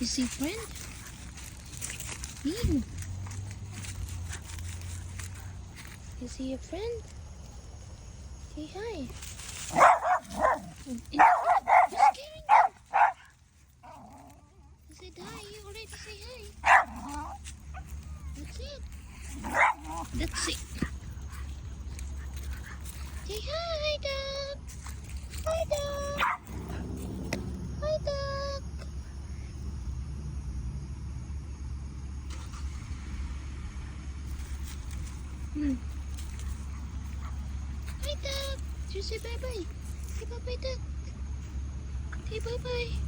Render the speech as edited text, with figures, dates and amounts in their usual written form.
Is he friend? Ew. Is he a friend? Say hi. You're scaring them. I said hi. You already say hi. That's it. That's it. Say hi, duck. Hi, duck. Hi, duck. Hi, duck. Did you say bye-bye? Say bye-bye, duck. Say bye-bye.